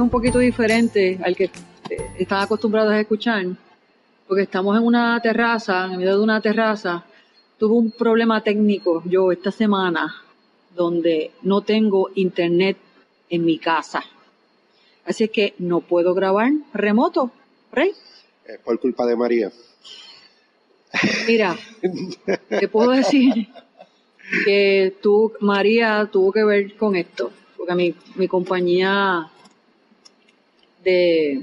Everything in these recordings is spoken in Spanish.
un poquito diferente al que están acostumbrados a escuchar, porque estamos en una terraza, en medio de una terraza. Tuve un problema técnico yo esta semana, donde no tengo internet en mi casa. Así que no puedo grabar remoto, Rey. Es por culpa de María. Mira, te puedo decir que María tuvo que ver con esto, porque mi compañía que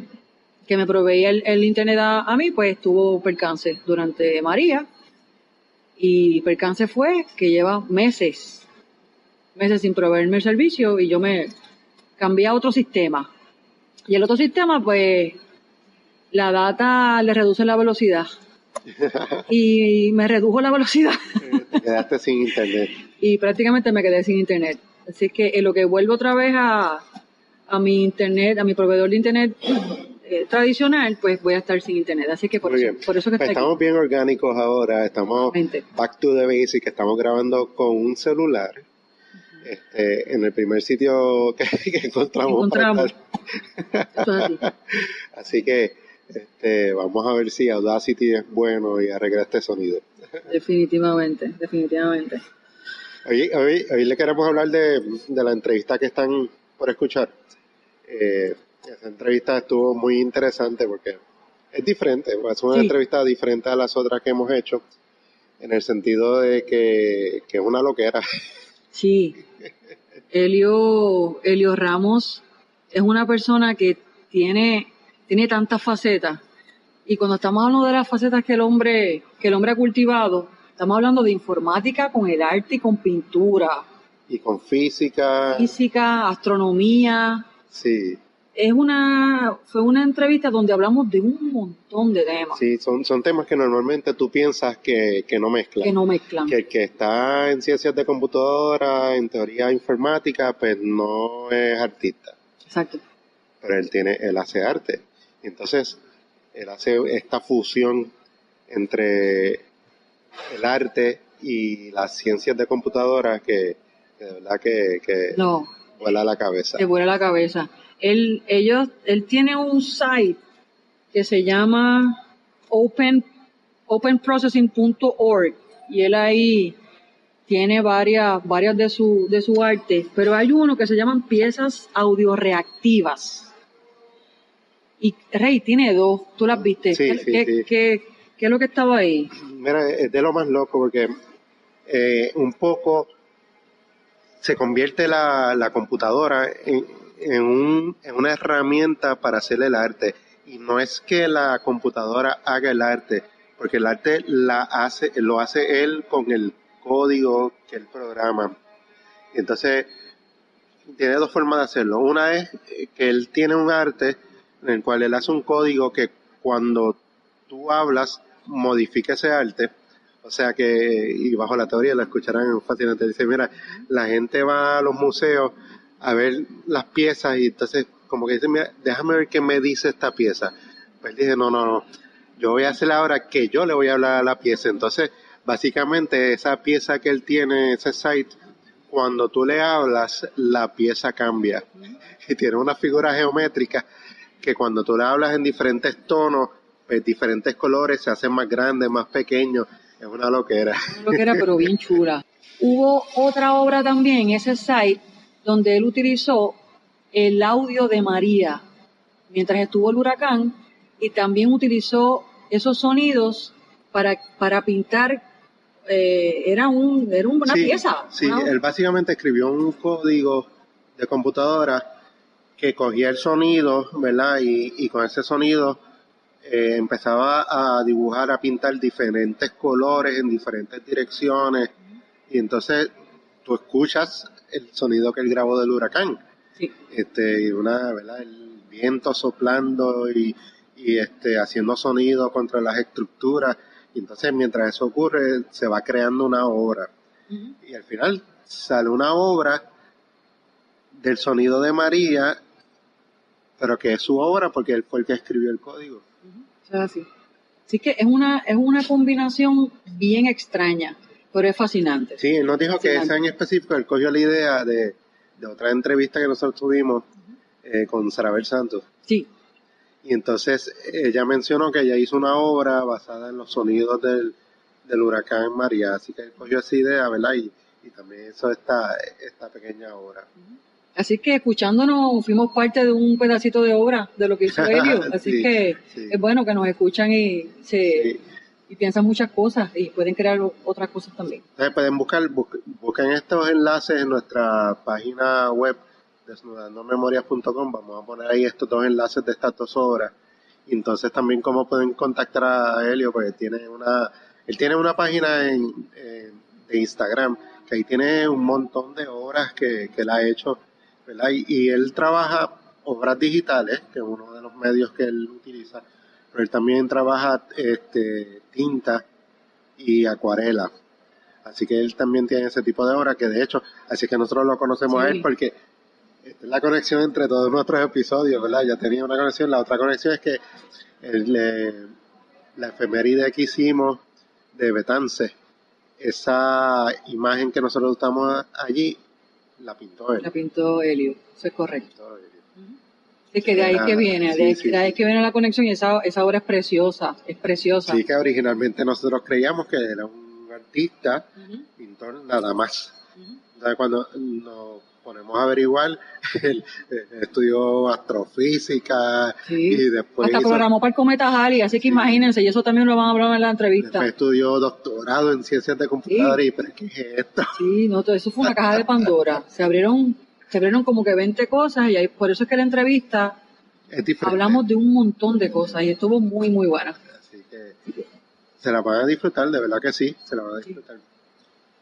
me proveía el internet a mí, pues tuvo percance durante María, y percance fue que lleva meses sin proveerme el servicio, y yo me cambié a otro sistema, y el otro sistema, pues la data le reduce la velocidad y me redujo la velocidad. Te quedaste sin internet. Y prácticamente me quedé sin internet. Así que en lo que vuelvo otra vez a mi internet, a mi proveedor de internet tradicional, pues voy a estar sin internet. Así que por eso que pues estoy estamos aquí. bien orgánicos ahora, estamos back to the basic, estamos grabando con un celular. En el primer sitio que encontramos. Eso es así. Así que vamos a ver si Audacity es bueno y arregla este sonido. Definitivamente. Hoy le queremos hablar de la entrevista que están por escuchar. Esa entrevista estuvo muy interesante porque es diferente, es una entrevista diferente a las otras que hemos hecho, en el sentido de que es una loquera. Sí. Elio Ramos es una persona que tiene tantas facetas, y cuando estamos hablando de las facetas que el hombre ha cultivado, estamos hablando de informática con el arte y con pintura. Y con física. Astronomía. Sí. Fue una entrevista donde hablamos de un montón de temas. Sí, son temas que normalmente tú piensas que no mezclan. Que no mezclan. Que el que está en ciencias de computadora, en teoría informática, pues no es artista. Exacto. Pero él hace arte. Entonces, él hace esta fusión entre el arte y las ciencias de computadora que de verdad que vuela la cabeza. Te vuela la cabeza. Él tiene un site que se llama openprocessing.org, y él ahí tiene varias de su arte, pero hay uno que se llaman piezas audioreactivas. Y Rey tiene dos, ¿tú las viste? Sí. ¿Qué es lo que estaba ahí? Mira, es de lo más loco porque un poco se convierte la computadora en una herramienta para hacer el arte. Y no es que la computadora haga el arte, porque el arte lo hace él con el código que él programa. Entonces, tiene dos formas de hacerlo. Una es que él tiene un arte en el cual él hace un código que cuando tú hablas modifica ese arte. O sea que, y bajo la teoría la escucharán fácilmente, dice, mira, la gente va a los museos a ver las piezas y entonces como que dice, mira, déjame ver qué me dice esta pieza. Pues él dice, no, yo voy a hacer ahora que yo le voy a hablar a la pieza. Entonces, básicamente esa pieza que él tiene, ese site, cuando tú le hablas, la pieza cambia. Y tiene una figura geométrica que cuando tú le hablas en diferentes tonos, pues diferentes colores, se hacen más grandes, más pequeños. Es una loquera. Una loquera, pero bien chula. Hubo otra obra también, ese site, donde él utilizó el audio de María mientras estuvo el huracán, y también utilizó esos sonidos para pintar. Era una pieza. Sí, él básicamente escribió un código de computadora que cogía el sonido, ¿verdad? Y con ese sonido empezaba a dibujar, a pintar diferentes colores en diferentes direcciones, y entonces tú escuchas el sonido que él grabó del huracán. Sí. ¿Verdad? El viento soplando y haciendo sonido contra las estructuras, y entonces mientras eso ocurre se va creando una obra. Uh-huh. Y al final sale una obra del sonido de María, pero que es su obra porque él fue el que escribió el código. Uh-huh. Así que es una combinación bien extraña, pero es fascinante. Sí, él nos dijo que esa en específico, él cogió la idea de otra entrevista que nosotros tuvimos, con Sarabel Santos. Sí. Y entonces ella mencionó que ella hizo una obra basada en los sonidos del huracán María, así que cogió esa idea, ¿verdad? Y también hizo esta pequeña obra. Así que escuchándonos fuimos parte de un pedacito de obra de lo que hizo Helio, así Sí, que sí. es bueno que nos escuchan y Sí. y piensan muchas cosas y pueden crear otras cosas también. Entonces pueden busquen estos enlaces en nuestra página web desnudandomemorias.com. Vamos a poner ahí estos dos enlaces de estas dos obras. Y entonces también cómo pueden contactar a Helio, porque él tiene una página de Instagram, que ahí tiene un montón de obras que él ha hecho, ¿verdad? Y él trabaja obras digitales, que es uno de los medios que él utiliza, pero él también trabaja tinta y acuarela. Así que él también tiene ese tipo de obra, que de hecho, así que nosotros lo conocemos a él porque esta es la conexión entre todos nuestros episodios, ¿verdad? Ya tenía una conexión. La otra conexión es que la efeméride que hicimos de Betance, esa imagen que nosotros estamos allí, la pintó él. La pintó Helio, eso es correcto. Es que Sí, de ahí que viene, de ahí que viene la conexión y esa obra es preciosa. Sí, que originalmente nosotros creíamos que era un artista, pintor nada más. Entonces cuando nos ponemos a averiguar, él estudió astrofísica y después hasta programó para el cometa Halley, así que imagínense, y eso también lo van a hablar en la entrevista. Después estudió doctorado en ciencias de computadora y ¿pero qué es esto? Sí, no, todo eso fue una caja de Pandora. Se abrieron como que 20 cosas y ahí, por eso es que la entrevista hablamos de un montón de cosas y estuvo muy, muy buena. Así que se la van a disfrutar, de verdad que sí, se la van a disfrutar.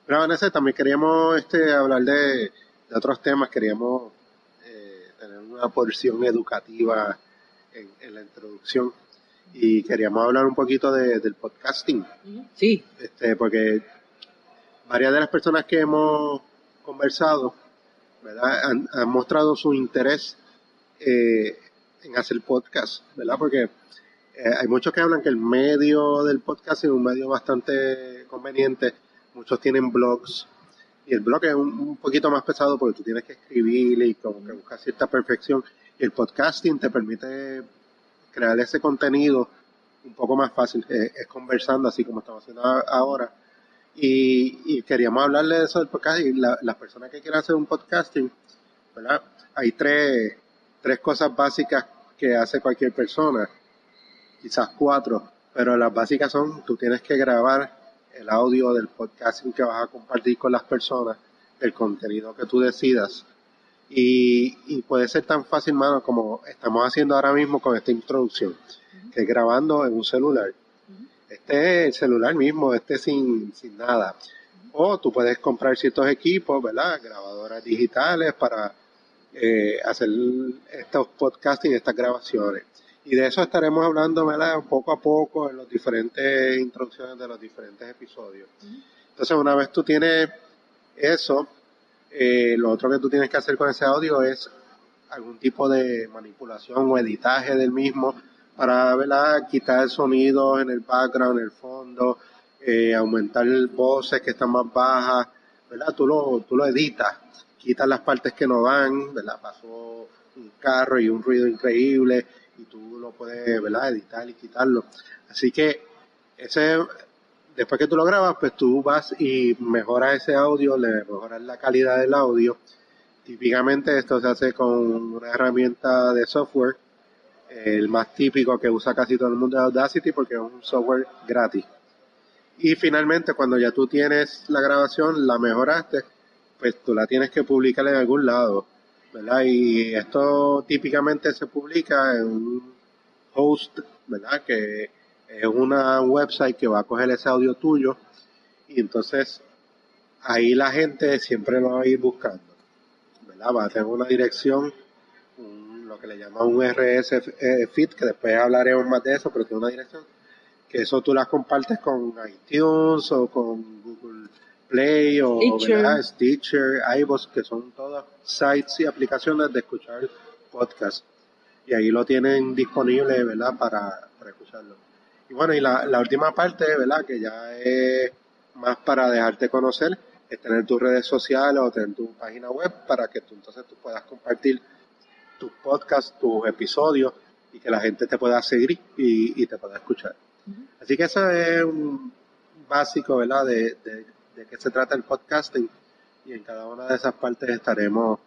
Pero Vanessa, también queríamos hablar de otros temas, queríamos tener una porción educativa en la introducción y queríamos hablar un poquito del podcasting. Sí. Porque varias de las personas que hemos conversado, ¿verdad? Han mostrado su interés en hacer podcast, ¿verdad? Porque hay muchos que hablan que el medio del podcast es un medio bastante conveniente. Muchos tienen blogs y el blog es un poquito más pesado porque tú tienes que escribir y como que buscar cierta perfección. Y el podcasting te permite crear ese contenido un poco más fácil, es conversando así como estamos haciendo ahora. Y queríamos hablarle de eso del podcast y las personas que quieran hacer un podcasting, ¿verdad? Hay tres cosas básicas que hace cualquier persona, quizás 4, pero las básicas son, tú tienes que grabar el audio del podcasting que vas a compartir con las personas, el contenido que tú decidas. Y puede ser tan fácil, mano, como estamos haciendo ahora mismo con esta introducción, que es grabando en un celular. Este es el celular mismo, sin nada. O tú puedes comprar ciertos equipos, ¿verdad? Grabadoras digitales para hacer estos podcasting, estas grabaciones. Y de eso estaremos hablando, ¿verdad? Poco a poco en las diferentes introducciones de los diferentes episodios. Entonces, una vez tú tienes eso, lo otro que tú tienes que hacer con ese audio es algún tipo de manipulación o editaje del mismo para, ¿verdad?, quitar sonidos en el background, en el fondo, aumentar voces que están más bajas, ¿verdad? Tú lo editas, quitas las partes que no van, ¿verdad? Pasó un carro y un ruido increíble y tú lo puedes, ¿verdad?, editar y quitarlo. Así que después que tú lo grabas, pues tú vas y mejoras ese audio, le mejoras la calidad del audio. Típicamente esto se hace con una herramienta de software, el más típico que usa casi todo el mundo es Audacity porque es un software gratis. Y finalmente cuando ya tú tienes la grabación, la mejoraste, pues tú la tienes que publicar en algún lado, ¿verdad? Y esto típicamente se publica en un host, ¿verdad? Que es una website que va a coger ese audio tuyo y entonces ahí la gente siempre lo va a ir buscando, ¿verdad? Va a tener una dirección, lo que le llaman un RS feed, que después hablaremos más de eso, pero tiene una dirección que eso tú las compartes con iTunes o con Google Play o Stitcher, iVoox, que son todas sites y aplicaciones de escuchar podcast. Y ahí lo tienen disponible, ¿verdad?, para escucharlo. Y bueno, y la última parte, ¿verdad?, que ya es más para dejarte conocer, es tener tus redes sociales o tener tu página web para que entonces tú puedas compartir tus podcasts, tus episodios, y que la gente te pueda seguir y te pueda escuchar. Así que eso es un básico, ¿verdad?, de qué se trata el podcasting, y en cada una de esas partes estaremos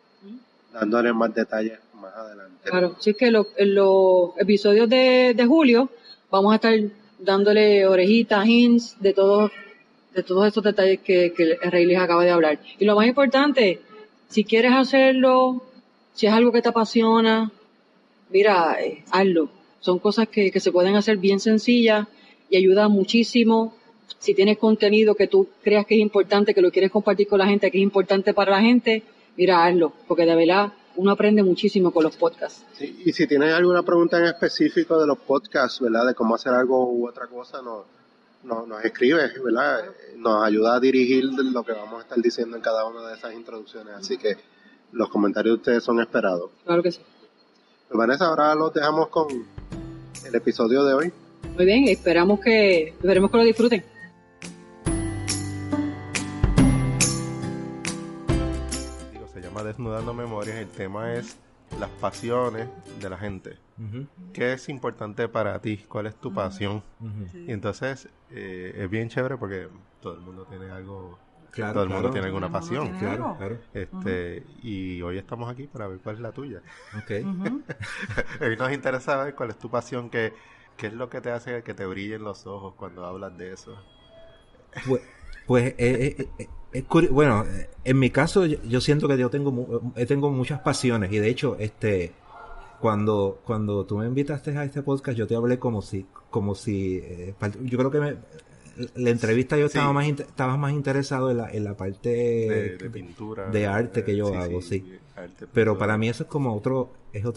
dándole más detalles más adelante. Claro, sí que en los episodios de julio vamos a estar dándole orejitas, hints de todos estos detalles que Rey les acaba de hablar. Y lo más importante, si quieres hacerlo, si es algo que te apasiona, mira, hazlo. Son cosas que se pueden hacer bien sencillas y ayudan muchísimo. Si tienes contenido que tú creas que es importante, que lo quieres compartir con la gente, que es importante para la gente, mira, hazlo, porque de verdad uno aprende muchísimo con los podcasts. Sí, y si tienes alguna pregunta en específico de los podcasts, ¿verdad?, de cómo hacer algo u otra cosa, nos escribe, ¿verdad? Nos ayuda a dirigir lo que vamos a estar diciendo en cada una de esas introducciones. Así que los comentarios de ustedes son esperados. Claro que sí. Pues Vanessa, ahora los dejamos con el episodio de hoy. Muy bien, esperemos que lo disfruten. Se llama Desnudando Memorias. El tema es las pasiones de la gente. Uh-huh. ¿Qué es importante para ti? ¿Cuál es tu pasión? Uh-huh. Y entonces es bien chévere porque todo el mundo tiene algo. Claro, todo el mundo tiene alguna pasión. Claro. Uh-huh. Y hoy estamos aquí para ver cuál es la tuya. Okay. Uh-huh. Hoy nos interesa ver cuál es tu pasión, qué es lo que te hace que te brillen los ojos cuando hablas de eso. Pues bueno, en mi caso yo siento que yo tengo muchas pasiones, y de hecho cuando tú me invitaste a este podcast yo te hablé como si yo creo que la entrevista yo estaba más interesado en la parte de pintura, de arte que yo hago, sí. Arte, pero para mí eso es como otro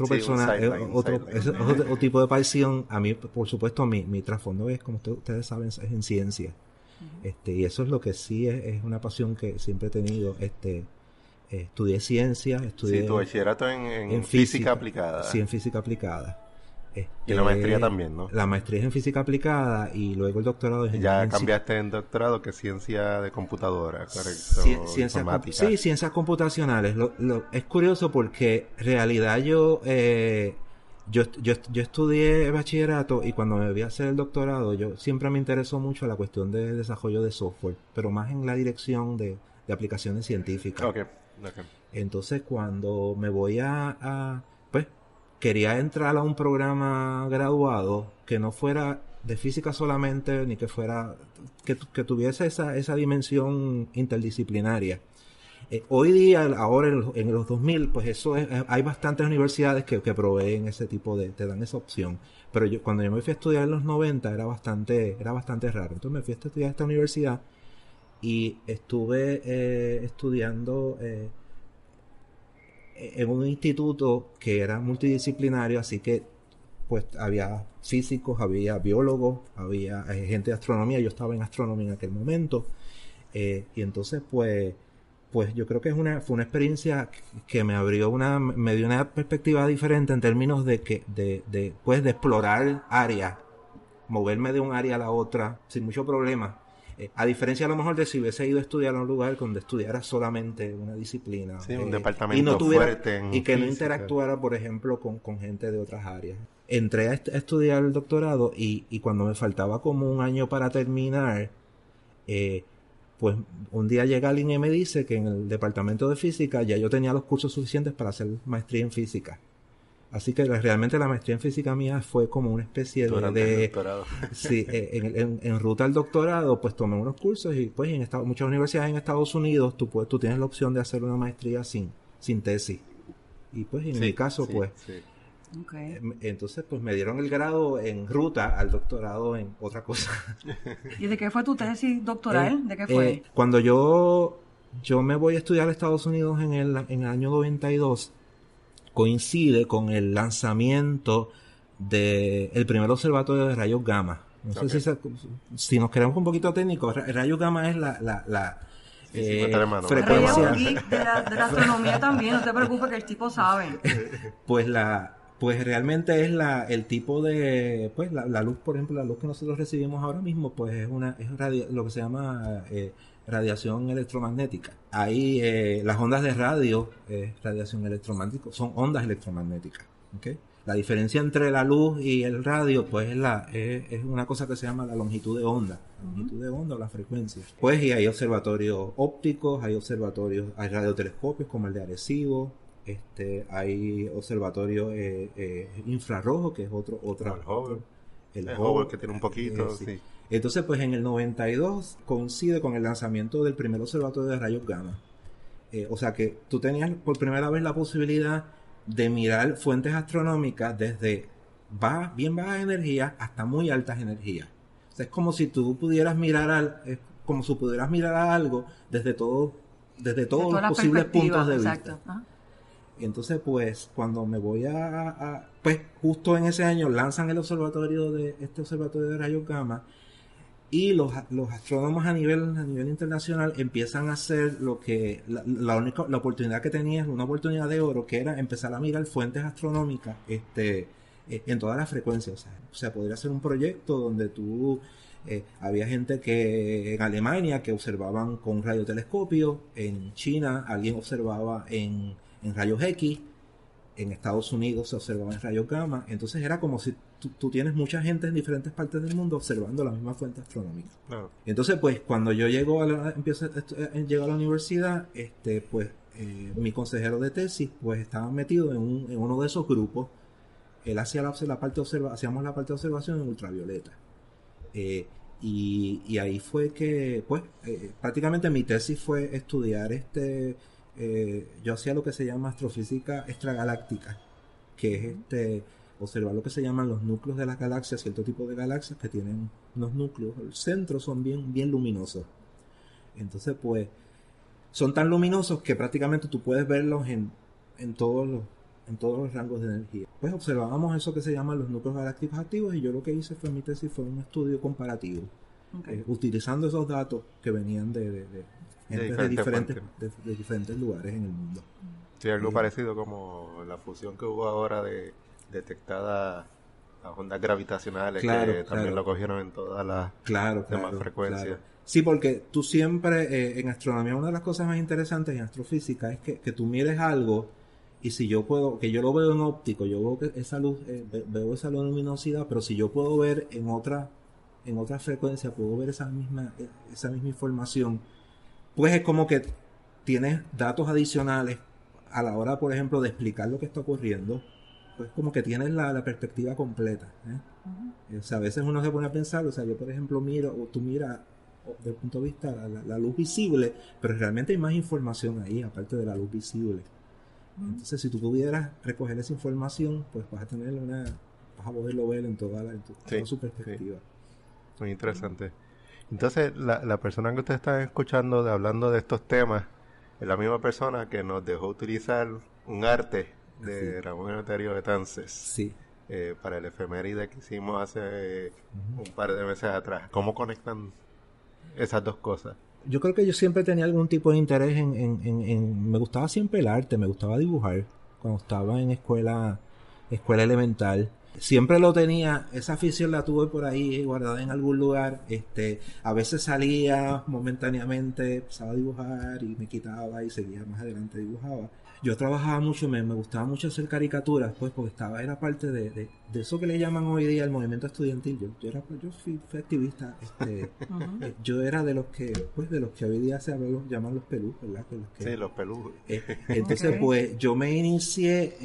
personaje, otro tipo de pasión. A mí, por supuesto, mi trasfondo es, como ustedes saben, es en ciencia. Y eso es lo que sí es una pasión que siempre he tenido. Estudié ciencia, tu bachillerato en física aplicada. Sí, en física aplicada. Y la maestría también, ¿no? La maestría es en física aplicada y luego el doctorado es ya cambiaste en doctorado, que es ciencia de computadora, correcto. Ciencias computacionales. Es curioso porque en realidad yo estudié bachillerato, y cuando me voy a hacer el doctorado yo siempre me interesó mucho la cuestión de desarrollo de software, pero más en la dirección de aplicaciones científicas. Okay. Entonces cuando me voy pues quería entrar a un programa graduado que no fuera de física solamente, ni que fuera que tuviese esa dimensión interdisciplinaria. Hoy día, ahora en los 2000, pues eso hay bastantes universidades que proveen ese tipo te dan esa opción. Pero cuando yo me fui a estudiar en los 90 era bastante raro. Entonces me fui a estudiar a esta universidad y estuve estudiando en un instituto que era multidisciplinario, así que pues había físicos, había biólogos, había gente de astronomía. Yo estaba en astronomía en aquel momento, y entonces pues yo creo que fue una experiencia que me dio una perspectiva diferente en términos de explorar áreas, moverme de un área a la otra sin mucho problema. A diferencia a lo mejor de si hubiese ido a estudiar a un lugar donde estudiara solamente una disciplina. Sí, un departamento fuerte en y que física. No interactuara, por ejemplo, con gente de otras áreas. Entré a estudiar el doctorado y cuando me faltaba como un año para terminar, pues un día llega alguien y me dice que en el departamento de física ya yo tenía los cursos suficientes para hacer maestría en física. Así que realmente la maestría en física mía fue como una especie de doctorado. Sí, en ruta al doctorado, pues tomé unos cursos y pues muchas universidades en Estados Unidos tú tienes la opción de hacer una maestría sin tesis. Y pues en mi caso, Okay. Entonces pues me dieron el grado en ruta al doctorado en otra cosa. ¿Y de qué fue tu tesis doctoral? ¿De qué fue? Cuando yo me voy a estudiar a Estados Unidos en el año 92, coincide con el lanzamiento del primer observatorio de rayos gamma. No sé si nos queremos un poquito técnicos, rayos gamma es la frecuencia de la astronomía también, no te preocupes que el tipo sabe. Pues realmente es el tipo de, pues la luz, por ejemplo, la luz que nosotros recibimos ahora mismo, pues es lo que se llama radiación electromagnética. Ahí las ondas de radio, radiación electromagnética, son ondas electromagnéticas. ¿Okay? La diferencia entre la luz y el radio, pues es una cosa que se llama la longitud de onda. La longitud de onda o la frecuencia. Pues y hay observatorios ópticos, hay radiotelescopios como el de Arecibo, hay observatorios infrarrojos, que es otro. El Hubble que tiene un poquito, sí. Entonces, pues en el 92 coincide con el lanzamiento del primer observatorio de rayos gamma. O sea que tú tenías por primera vez la posibilidad de mirar fuentes astronómicas desde bien bajas energías hasta muy altas energías. O sea, es como si tú pudieras mirar a algo desde todos los posibles puntos de vista. Exacto. Y entonces, pues, cuando me voy pues, justo en ese año lanzan este observatorio de rayos gamma, y los astrónomos a nivel internacional empiezan a hacer lo que la oportunidad que tenían, una oportunidad de oro, que era empezar a mirar fuentes astronómicas en todas las frecuencias. O sea, podría ser un proyecto donde había gente que en Alemania que observaban con radiotelescopio, en China alguien observaba en rayos X, en Estados Unidos se observaba en rayos gamma. Entonces era como si tú tienes mucha gente en diferentes partes del mundo observando la misma fuente astronómica. Claro. Entonces, pues, cuando yo llego a la universidad, pues, mi consejero de tesis, pues, estaba metido en uno de esos grupos. Él hacía hacíamos la parte de observación en ultravioleta. Y ahí fue que, pues, prácticamente mi tesis fue estudiar yo hacía lo que se llama astrofísica extragaláctica, que es observar lo que se llaman los núcleos de las galaxias, cierto tipo de galaxias que tienen unos núcleos, el centro son bien luminosos. Entonces, pues, son tan luminosos que prácticamente tú puedes verlos en todos los rangos de energía. Pues observábamos eso que se llaman los núcleos galácticos activos, y yo lo que hice mi tesis fue un estudio comparativo, utilizando esos datos que venían de diferentes lugares en el mundo. Sí, algo parecido como la fusión que hubo ahora de detectadas las ondas gravitacionales, que también lo cogieron en todas las demás frecuencias. Claro. Sí, porque tú siempre, en astronomía, una de las cosas más interesantes en astrofísica es que tú mires algo, y si yo que yo lo veo en óptico, yo veo que esa luz, veo esa luminosidad, pero si yo puedo ver en otra frecuencia, puedo ver esa misma información, pues es como que tienes datos adicionales a la hora, por ejemplo, de explicar lo que está ocurriendo. Pues como que tienes la perspectiva completa. O sea, a veces uno se pone a pensar, o sea, yo por ejemplo tú miras desde el punto de vista la luz visible, pero realmente hay más información ahí, aparte de la luz visible. Entonces, si tú pudieras recoger esa información, pues vas a poderlo ver en toda su perspectiva. Sí. Muy interesante. Entonces, la persona que ustedes están escuchando hablando de estos temas es la misma persona que nos dejó utilizar un arte de Ramón Emeterio Betances. Sí. Para el efeméride que hicimos hace un par de meses atrás. ¿Cómo conectan esas dos cosas? Yo creo que yo siempre tenía algún tipo de interés me gustaba siempre el arte, me gustaba dibujar cuando estaba en escuela elemental. Siempre lo tenía, esa afición la tuve por ahí guardada en algún lugar. A veces salía momentáneamente, empezaba a dibujar y me quitaba y seguía más adelante, dibujaba. Yo trabajaba mucho, me gustaba mucho hacer caricaturas, pues, porque era parte de eso que le llaman hoy día el movimiento estudiantil. Yo fui activista. Yo era de los que hoy día llaman los pelús, ¿verdad? Sí, los pelús. Entonces, pues, yo me inicié,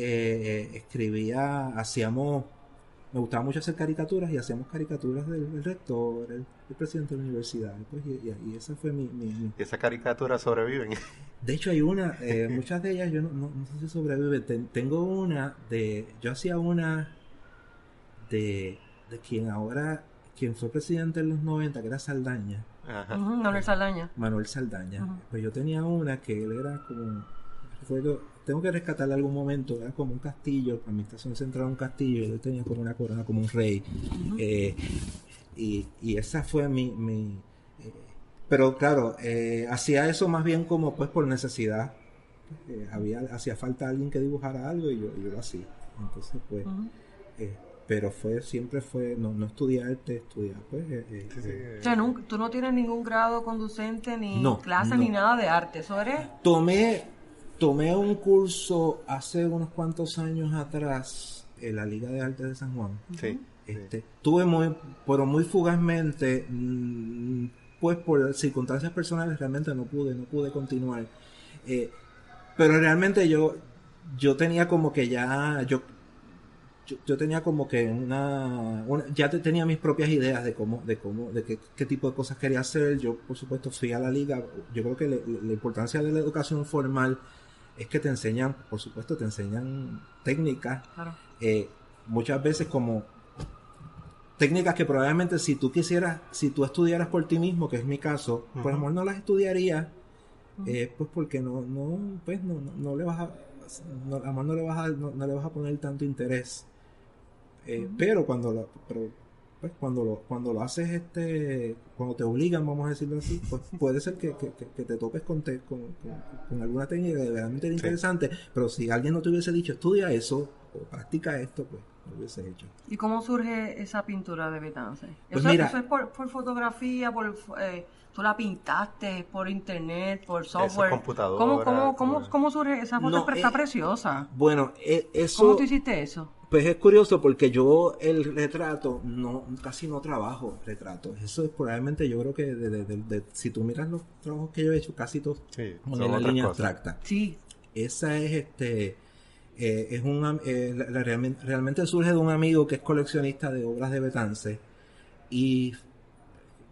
me gustaba mucho hacer caricaturas, y hacíamos caricaturas del rector, el presidente de la universidad, pues, y esa fue mi... ¿Y esas caricaturas sobreviven? De hecho hay muchas de ellas yo no sé si sobreviven. Tengo yo hacía una de quien fue presidente en los 90, que era Saldaña. Ajá. Manuel Saldaña. Pues yo tenía una que él era como... tengo que rescatarle algún momento, era como un castillo, la administración central de un castillo, y él tenía como una corona, como un rey. Y esa fue mi pero claro, hacía eso más bien como pues por necesidad. Hacía falta alguien que dibujara algo, y yo lo hacía. Entonces pues pero siempre fue, no estudié arte, estudiar pues... O sea, tú no tienes ningún grado conducente, ni No, clase, no. ni nada de arte, ¿eso eres? Tomé un curso hace unos cuantos años atrás en la Liga de Artes de San Juan. Sí. Tuve pero muy fugazmente, pues por circunstancias personales realmente no pude continuar. Pero realmente yo tenía como que yo tenía como que tenía mis propias ideas de qué tipo de cosas quería hacer. Yo, por supuesto, fui a la liga. Yo creo que la importancia de la educación formal es que te enseñan técnicas, Claro. muchas veces como técnicas que probablemente si tú estudiaras por ti mismo, que es mi caso, pues a lo mejor no las estudiarías, pues porque no le vas a, a lo mejor no le vas a poner tanto interés. Pero cuando lo haces, cuando te obligan, vamos a decirlo así, pues puede ser que te topes con alguna técnica que realmente era interesante, pero si alguien no te hubiese dicho estudia eso o practica esto, pues lo hubiese hecho. ¿Y cómo surge esa pintura de Betance? Pues ¿Eso, mira, eso es por fotografía, tú la pintaste por internet, por software? computadora, ¿Cómo surge esa foto? No, Está preciosa. Bueno, eso... ¿Cómo tú hiciste eso? Pues es curioso porque yo el retrato casi no trabajo retratos. Eso es probablemente, yo creo que si tú miras los trabajos que yo he hecho, casi todos son en la línea abstracta. Sí. Esa es realmente surge de un amigo que es coleccionista de obras de Betance y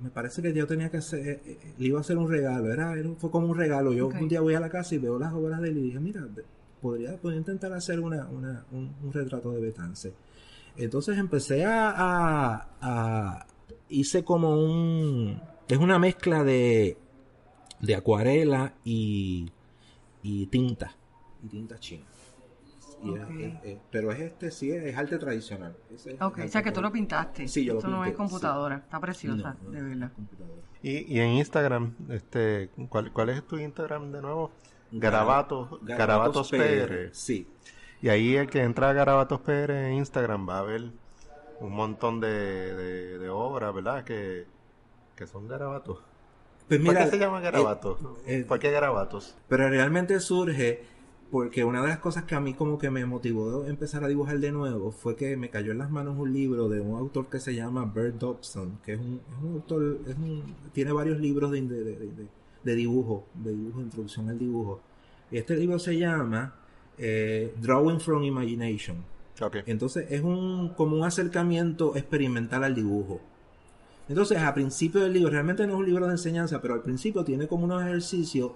me parece que yo tenía que hacer, le iba a hacer un regalo, fue como un regalo. Yo un día voy a la casa y veo las obras de él y dije, mira, podría intentar hacer un retrato de Betance. Entonces empecé hice como es una mezcla de acuarela y tinta china. Pero sí es arte tradicional. O sea que tú lo pintaste. Sí, yo lo pinté. Esto no es computadora, está preciosa, no, de verdad. Y en Instagram, ¿cuál es tu Instagram de nuevo? Garabatos PR. Sí. Y ahí el que entra a Garabatos PR en Instagram va a ver un montón de obras, ¿verdad? Que son garabatos. Pues mira, ¿Por qué se llama garabatos? ¿Por qué garabatos? Pero realmente surge porque una de las cosas que a mí como que me motivó a empezar a dibujar de nuevo fue que me cayó en las manos un libro de un autor que se llama Bert Dobson, que es un autor, tiene varios libros de dibujo, de introducción al dibujo. Y este libro se llama Drawing from Imagination. Okay. Entonces es como un acercamiento experimental al dibujo. Entonces a principio del libro, realmente no es un libro de enseñanza, pero al principio tiene como unos ejercicios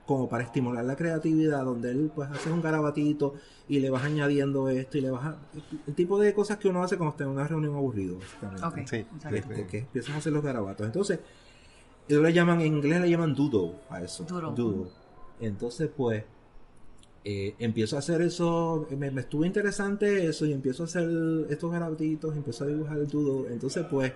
como para estimular la creatividad, donde él pues hace un garabatito y le vas añadiendo esto y le vas el tipo de cosas que uno hace cuando está en una reunión aburrido, básicamente. Sí, que empiezas a hacer los garabatos. Entonces ellos en inglés le llaman doodle a eso. Doodle. Entonces pues empiezo a hacer eso, me estuvo interesante eso y empiezo a hacer estos garabatitos, empiezo a dibujar el doodle. Entonces pues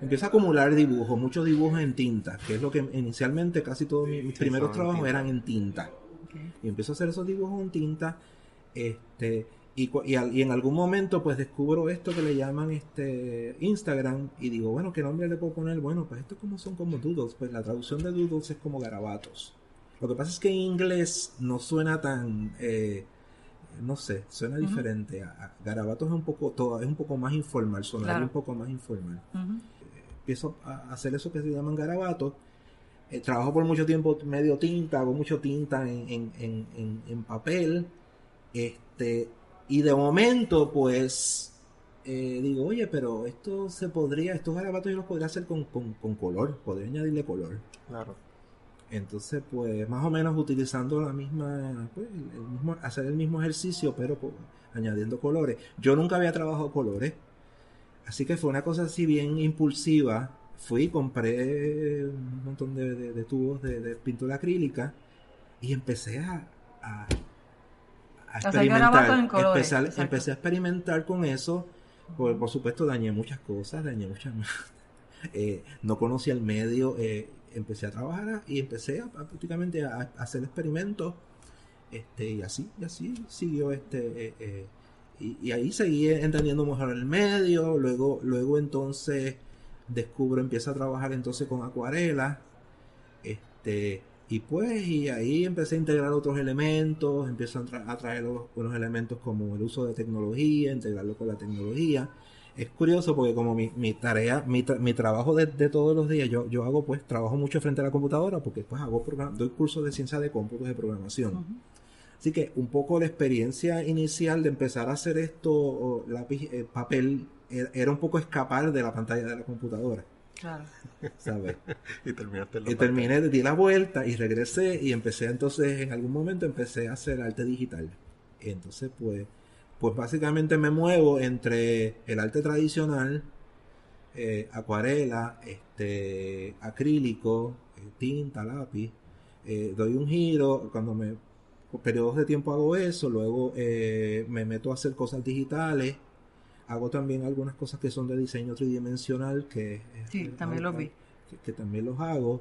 empiezo a acumular dibujos, muchos dibujos en tinta, que es lo que inicialmente casi todos mis primeros trabajos eran en tinta. Okay. Y empiezo a hacer esos dibujos en tinta, y en algún momento pues descubro esto que le llaman Instagram y digo, bueno, ¿qué nombre le puedo poner? Bueno, pues esto son como doodles, pues la traducción de doodles es como garabatos. Lo que pasa es que en inglés no suena tan, no sé, suena diferente. Garabatos es un poco más informal, sonaría un poco más informal. Empiezo a hacer eso que se llaman garabatos. Trabajo por mucho tiempo medio tinta, hago mucho tinta en papel. Y de momento, pues, digo, oye, pero estos garabatos yo los podría hacer con color, podría añadirle color. Claro. Entonces, pues, más o menos utilizando la misma, pues, hacer el mismo ejercicio, pero pues, añadiendo colores. Yo nunca había trabajado colores. Así que fue una cosa así bien impulsiva. Compré un montón de tubos de pintura acrílica y empecé a experimentar. Empecé a experimentar con eso. Por supuesto, dañé muchas cosas, no conocía el medio. Empecé a trabajar y empecé prácticamente a hacer experimentos. Y así siguió y ahí seguí entendiendo mejor el medio, luego entonces empiezo a trabajar entonces con acuarela, y ahí empecé a integrar otros elementos, empiezo a traer unos elementos como el uso de tecnología, integrarlo con la tecnología. Es curioso porque como mi tarea, mi trabajo de todos los días, yo hago pues, trabajo mucho frente a la computadora porque pues doy cursos de ciencia de cómputos de programación. Ujú. Así que un poco la experiencia inicial de empezar a hacer esto, lápiz, papel, era un poco escapar de la pantalla de la computadora, Claro. ¿sabes? Y terminaste en la Y terminé, di la vuelta y regresé y empecé entonces, en algún momento empecé a hacer arte digital. Y entonces pues básicamente me muevo entre el arte tradicional, acuarela, acrílico, tinta, lápiz. Doy un giro, por periodos de tiempo hago eso, luego me meto a hacer cosas digitales. Hago también algunas cosas que son de diseño tridimensional, Sí, también los vi. que también los hago.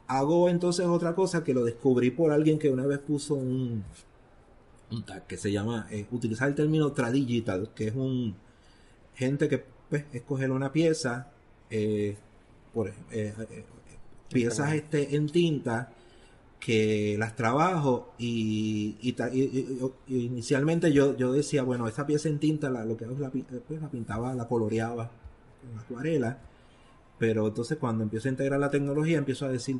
Hago entonces otra cosa que lo descubrí por alguien que una vez puso un tag que se llama, utilizar el término tradigital, que es gente que pues, escoger una pieza, piezas en tinta, que las trabajo y inicialmente yo decía, bueno, esta pieza en tinta lo que hago es la pintaba, la coloreaba con acuarela, pero entonces cuando empiezo a integrar la tecnología empiezo a decir,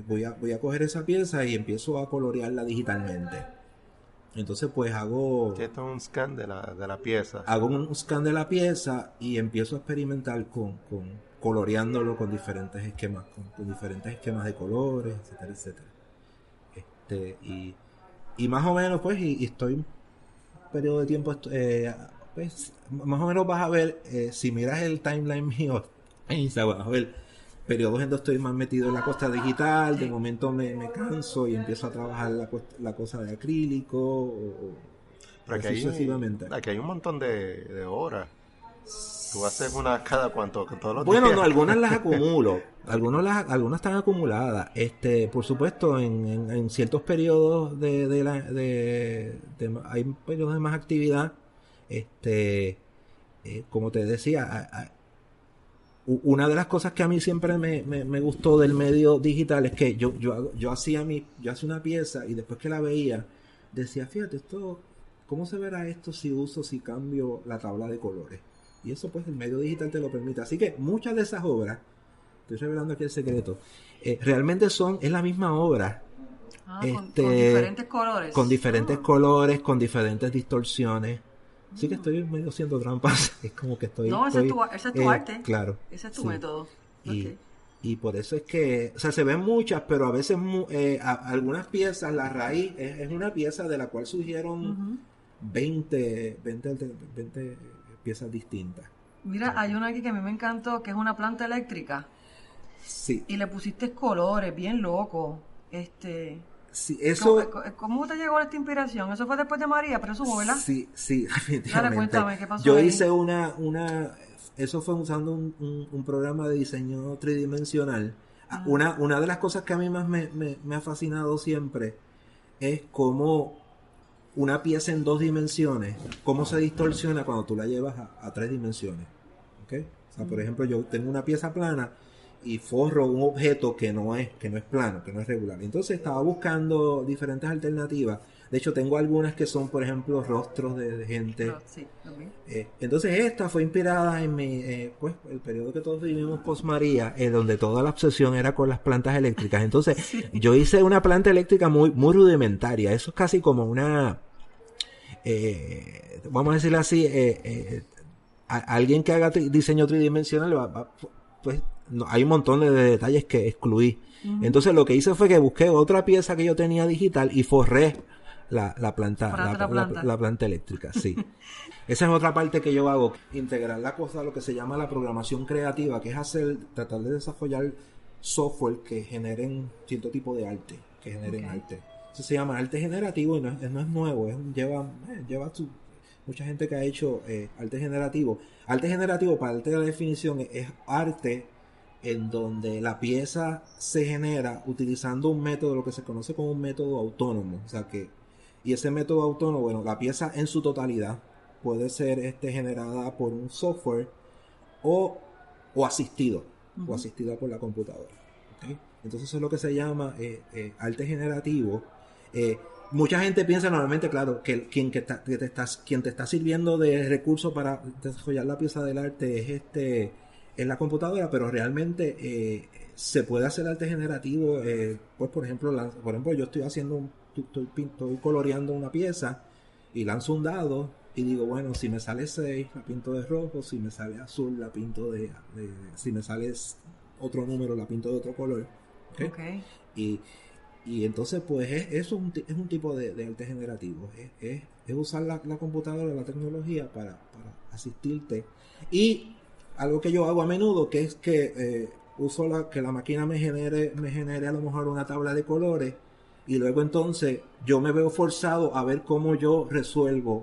voy a coger esa pieza y empiezo a colorearla digitalmente. Entonces pues Que esto es un scan de la pieza. hago un scan de la pieza y empiezo a experimentar con coloreándolo con diferentes esquemas, con diferentes esquemas de colores, etcétera, etcétera. Y más o menos pues, y estoy un periodo de tiempo, pues, más o menos vas a ver, si miras el timeline mío en Instagram, vas a ver periodos en donde estoy más metido en la cosa digital, de momento me canso y empiezo a trabajar la cosa de acrílico, Pero aquí así sucesivamente. aquí hay un montón de horas. Tú haces una cada cuánto, con todos los Bueno, días. no, algunas las acumulo, algunas están acumuladas. Por supuesto, en ciertos periodos hay periodos de más actividad. Como te decía, una de las cosas que a mí siempre me gustó del medio digital es que yo hacía una pieza y después que la veía decía, fíjate, ¿cómo se verá esto si cambio la tabla de colores? Y eso pues el medio digital te lo permite. Así que muchas de esas obras, estoy revelando aquí el secreto, realmente es la misma obra. Con diferentes colores. Con diferentes colores, con diferentes distorsiones. Así que estoy medio haciendo trampas. Es como que No, ese es tu arte. Claro. Ese es tu sí. método. Y, y por eso es que, o sea, se ven muchas, pero a veces algunas piezas, la raíz es una pieza de la cual surgieron 20 piezas distintas. Mira, hay una aquí que a mí me encantó, que es una planta eléctrica. Sí. Y le pusiste colores, bien loco. Sí, eso... ¿Cómo te llegó esta inspiración? Eso fue después de María, presumo, ¿verdad? Sí, definitivamente. Dale, cuéntame, ¿qué pasó Yo ahí? hice eso fue usando un programa de diseño tridimensional. Una de las cosas que a mí más me ha fascinado siempre es cómo una pieza en 2 dimensiones, cómo se distorsiona cuando tú la llevas a 3 dimensiones. ¿Okay? O sea, por ejemplo, yo tengo una pieza plana y forro un objeto que no es plano, que no es regular. Entonces estaba buscando diferentes alternativas. De hecho, tengo algunas que son, por ejemplo, rostros de gente. Sí, también. Entonces esta fue inspirada en pues, el periodo que todos vivimos post María, donde toda la obsesión era con las plantas eléctricas. Entonces yo hice una planta eléctrica muy, muy rudimentaria. Eso es casi como una, vamos a decirlo así, alguien que haga diseño tridimensional pues no, hay un montón de detalles que excluí. Entonces lo que hice fue que busqué otra pieza que yo tenía digital y forré la planta eléctrica, sí. Esa es otra parte que yo hago, integrar la cosa, lo que se llama la programación creativa, que es tratar de desarrollar software que generen cierto tipo de arte, arte. Eso se llama arte generativo y no es nuevo, lleva mucha gente que ha hecho arte generativo. Arte generativo, para darte la definición, es arte en donde la pieza se genera utilizando un método, lo que se conoce como un método autónomo. O sea que Y ese método autónomo, bueno, la pieza en su totalidad puede ser generada por un software o, o asistido, o asistida por la computadora. ¿Okay? Entonces eso es lo que se llama arte generativo. Mucha gente piensa normalmente, claro, que quien te está sirviendo de recurso para desarrollar la pieza del arte es la computadora, pero realmente se puede hacer arte generativo. Pues por ejemplo, yo estoy coloreando una pieza y lanzo un dado y digo, bueno, si me sale 6 la pinto de rojo, si me sale azul la pinto si me sale otro número la pinto de otro color. ¿Okay? Okay. Y entonces pues eso es un tipo de arte generativo, es usar la computadora, la tecnología para asistirte. Y algo que yo hago a menudo, que es que uso que la máquina me genere a lo mejor una tabla de colores, y luego entonces yo me veo forzado a ver cómo yo resuelvo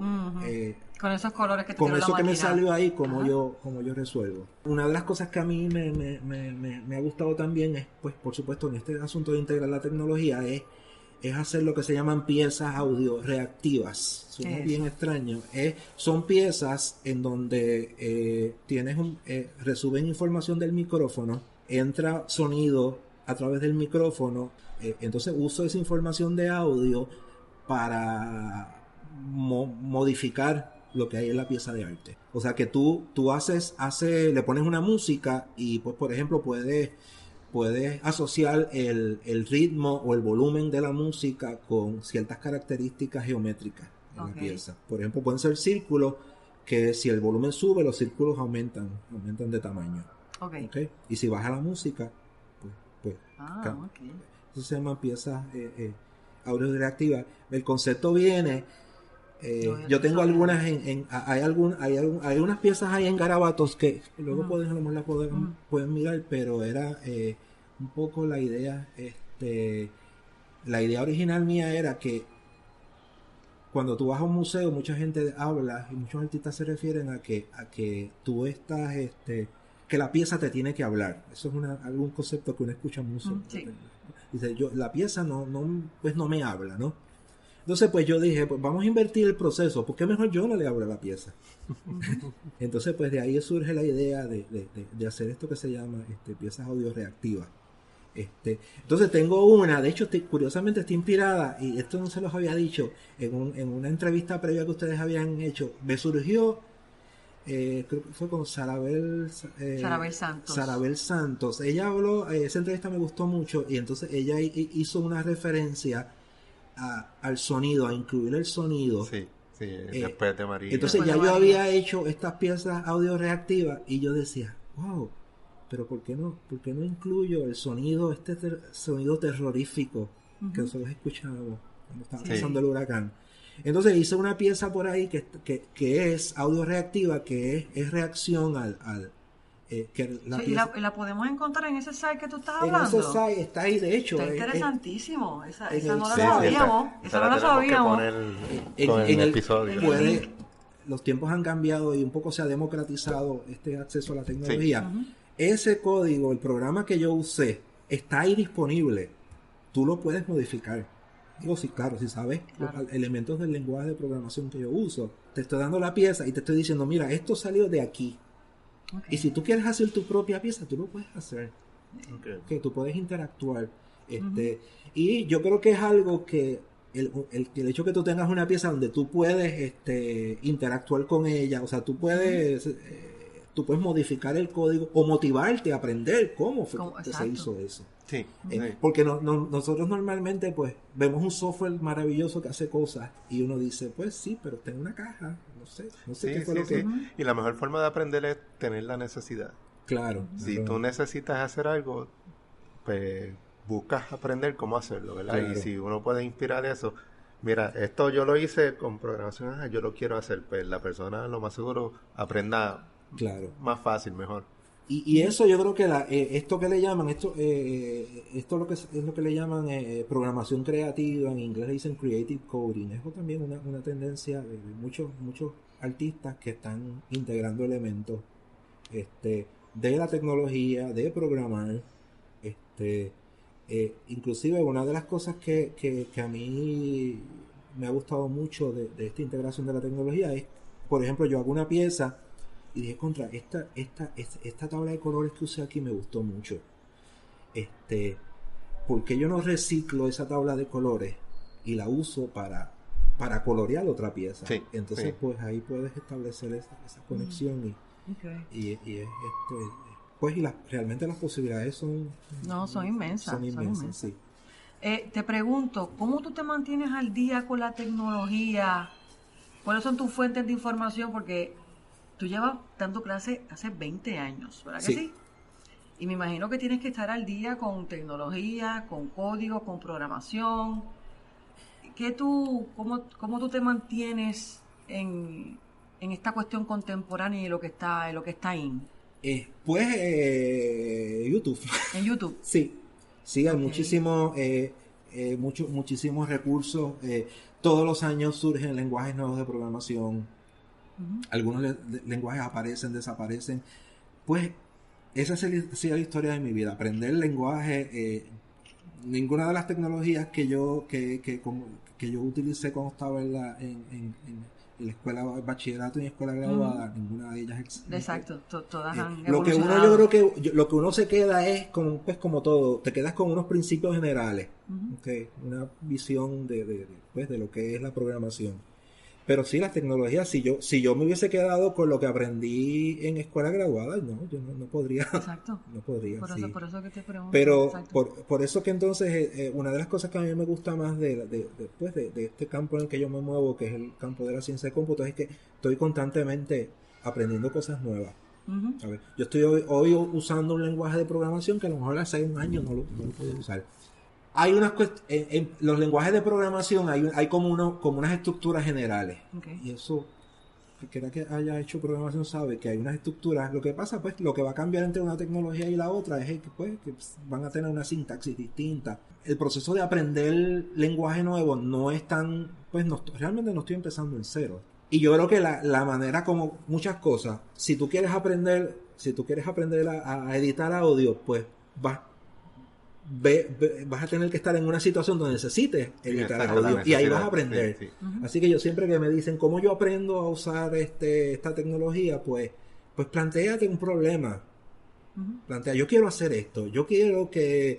con esos colores que te con tiró eso la que me máquina. salió ahí, cómo yo resuelvo. Una de las cosas que a mí me ha gustado también es, pues por supuesto, en este asunto de integrar la tecnología, es hacer lo que se llaman piezas audio reactivas. Suena bien extraño. Son piezas en donde resuben información del micrófono, entra sonido a través del micrófono, entonces uso esa información de audio para modificar lo que hay en la pieza de arte. O sea que tú le pones una música y pues por ejemplo puedes asociar el ritmo o el volumen de la música con ciertas características geométricas en la pieza. Por ejemplo, pueden ser círculos que si el volumen sube, los círculos aumentan de tamaño. ¿Okay? Y si baja la música, pues eso se llama piezas audio reactivas. El concepto viene... yo tengo algunas hay unas piezas ahí en garabatos que luego a lo mejor pueden mirar, pero era un poco la idea original mía era que cuando tú vas a un museo mucha gente habla y muchos artistas se refieren a que tú estás que la pieza te tiene que hablar. Eso es algún concepto que uno escucha mucho. Dice, la pieza no me habla, ¿no? Entonces pues yo dije, pues vamos a invertir el proceso, ¿por qué mejor yo no le hablo a la pieza? Entonces pues de ahí surge la idea de hacer esto que se llama piezas audio reactivas. Entonces tengo una, de hecho curiosamente está inspirada, y esto no se los había dicho, en una entrevista previa que ustedes habían hecho, me surgió, creo que fue con Sarabel Santos. Ella habló, esa entrevista me gustó mucho, y entonces ella hizo una referencia al sonido, a incluir el sonido. Sí, después de María. Entonces ya yo había hecho estas piezas audio reactivas y yo decía, wow, pero ¿por qué no incluyo el sonido, sonido terrorífico que nosotros escuchábamos cuando estaba pasando el huracán? Entonces hice una pieza por ahí que es audio reactiva, que es reacción al que la pieza, y la podemos encontrar en ese site que tú estás hablando. En ese site está ahí, de hecho. Está interesantísimo. Esa no la site, sabíamos. Esa no la sabíamos. En el episodio. Los tiempos han cambiado y un poco se ha democratizado este acceso a la tecnología. Ese código, el programa que yo usé, está ahí disponible. Tú lo puedes modificar. Digo, sí, claro, si sabes los elementos del lenguaje de programación que yo uso. Te estoy dando la pieza y te estoy diciendo, mira, esto salió de aquí. Y si tú quieres hacer tu propia pieza, tú lo puedes hacer. Que tú puedes interactuar. Y yo creo que es algo que el hecho que tú tengas una pieza donde tú puedes interactuar con ella, o sea, tú puedes modificar el código o motivarte a aprender cómo se hizo eso. Sí. Porque nosotros normalmente pues vemos un software maravilloso que hace cosas y uno dice, pues sí, pero está en una caja, no sé qué fue lo que... Y la mejor forma de aprender es tener la necesidad. Claro. Si tú necesitas hacer algo, pues buscas aprender cómo hacerlo, ¿verdad? Claro. Y si uno puede inspirar eso, mira, esto yo lo hice con programación, yo lo quiero hacer, pues la persona lo más seguro aprenda más fácil, mejor. Y eso yo creo que esto que le llaman, esto es lo que le llaman programación creativa, en inglés le dicen creative coding. Eso también es una tendencia de muchos artistas que están integrando elementos de la tecnología, de programar. Inclusive una de las cosas que a mí me ha gustado mucho de esta integración de la tecnología es, por ejemplo, yo hago una pieza y dije, esta tabla de colores que usé aquí me gustó mucho. ¿Por qué yo no reciclo esa tabla de colores y la uso para colorear otra pieza? Sí, Entonces, sí. pues ahí puedes establecer esa conexión Okay. y es, pues realmente las posibilidades son Son inmensas. son inmensas, sí. Te pregunto, ¿cómo tú te mantienes al día con la tecnología? ¿Cuáles son tus fuentes de información? Porque tú llevas dando clase hace 20 años, ¿verdad que Sí. sí? Y me imagino que tienes que estar al día con tecnología, con código, con programación. ¿Cómo tú te mantienes en esta cuestión contemporánea y lo que está in Pues YouTube. en YouTube? Sí, hay Ok. muchísimos recursos. Todos los años surgen lenguajes nuevos de programación. Algunos lenguajes aparecen, desaparecen. Pues esa ha sido la historia de mi vida. Aprender lenguaje. Ninguna de las tecnologías que yo utilicé cuando estaba en la escuela bachillerato y en escuela graduada, ninguna de ellas existe. Exacto, todas han Lo que uno, evolucionado. yo creo que lo que uno se queda es como todo, te quedas con unos principios generales, okay, una visión de lo que es la programación. Pero sí, las tecnologías, si yo me hubiese quedado con lo que aprendí en escuela graduada, yo no podría. Exacto. No podría, Por sí. eso que te pregunto. Pero Exacto. por eso que entonces una de las cosas que a mí me gusta más de este campo en el que yo me muevo, que es el campo de la ciencia de cómputo, es que estoy constantemente aprendiendo cosas nuevas. ¿Sabes? Yo estoy hoy usando un lenguaje de programación que a lo mejor hace un año no lo podía usar. Hay unas en los lenguajes de programación hay como unas estructuras generales. Okay. Y eso, cualquiera que haya hecho programación sabe que hay unas estructuras. Lo que pasa, pues, lo que va a cambiar entre una tecnología y la otra es que van a tener una sintaxis distinta. El proceso de aprender lenguaje nuevo no es tan, realmente no estoy empezando en cero. Y yo creo que la manera, como muchas cosas, si tú quieres aprender a editar audio, pues vas a tener que estar en una situación donde necesites editar audio y ahí vas a aprender. Sí. Así que yo siempre que me dicen cómo yo aprendo a usar esta tecnología, pues plantéate un problema. Plantea, yo quiero hacer esto, yo quiero que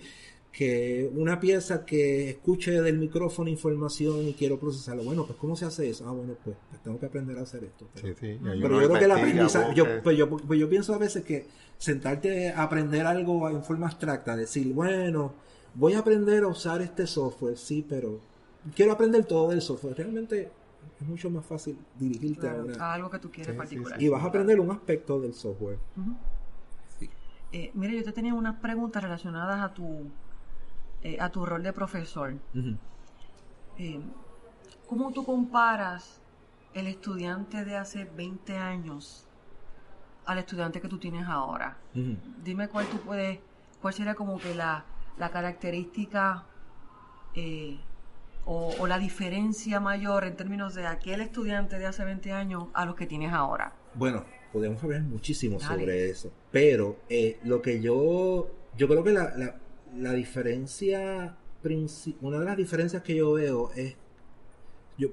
una pieza que escuche del micrófono información y quiero procesarlo. Bueno, pues ¿cómo se hace eso? Bueno, pues tengo que aprender a hacer esto. Pero yo creo que el aprendizaje, yo pienso a veces que sentarte a aprender algo en forma abstracta, decir, bueno, voy a aprender a usar este software, sí, pero quiero aprender todo del software. Realmente es mucho más fácil dirigirte a algo que tú quieres particular. Y vas a aprender un aspecto del software. Mira, yo te tenía unas preguntas relacionadas a tu rol de profesor. ¿Cómo tú comparas el estudiante de hace 20 años al estudiante que tú tienes ahora? Dime cuál sería como que la característica o la diferencia mayor en términos de aquel estudiante de hace 20 años a los que tienes ahora. Bueno, podemos hablar muchísimo sobre eso, pero lo que yo creo que la diferencia, una de las diferencias que yo veo es,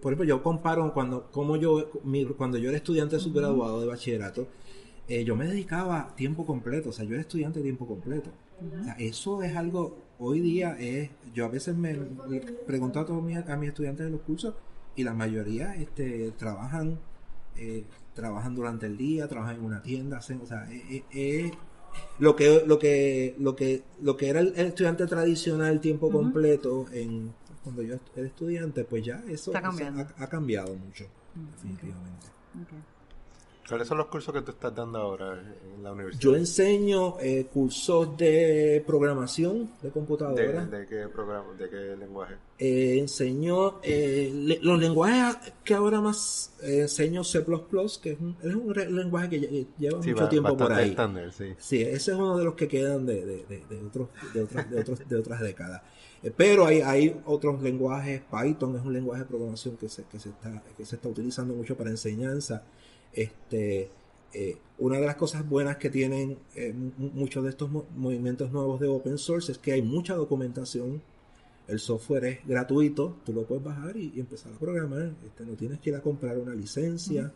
por ejemplo, yo comparo cuando yo era estudiante de subgraduado de bachillerato, yo me dedicaba tiempo completo, o sea, yo era estudiante de tiempo completo. O sea, eso es algo, hoy día yo a veces me pregunto a todos mis estudiantes de los cursos y la mayoría trabajan durante el día, trabajan en una tienda, o sea, lo que era el estudiante tradicional tiempo completo cuando yo era estudiante, pues ya eso ha cambiado mucho, definitivamente. Okay. ¿Cuáles son los cursos que tú estás dando ahora en la universidad? Yo enseño cursos de programación de computadora. ¿De qué programa? ¿De qué lenguaje? Enseño los lenguajes que ahora más enseño, C++, que es un lenguaje que lleva mucho tiempo por ahí. Estándar, sí. Sí, ese es uno de los que quedan de otras décadas. Pero hay otros lenguajes. Python es un lenguaje de programación que se está utilizando mucho para enseñanza. Una de las cosas buenas que tienen muchos de estos movimientos nuevos de open source es que hay mucha documentación El software es gratuito, tú lo puedes bajar y empezar a programar. No tienes que ir a comprar una licencia.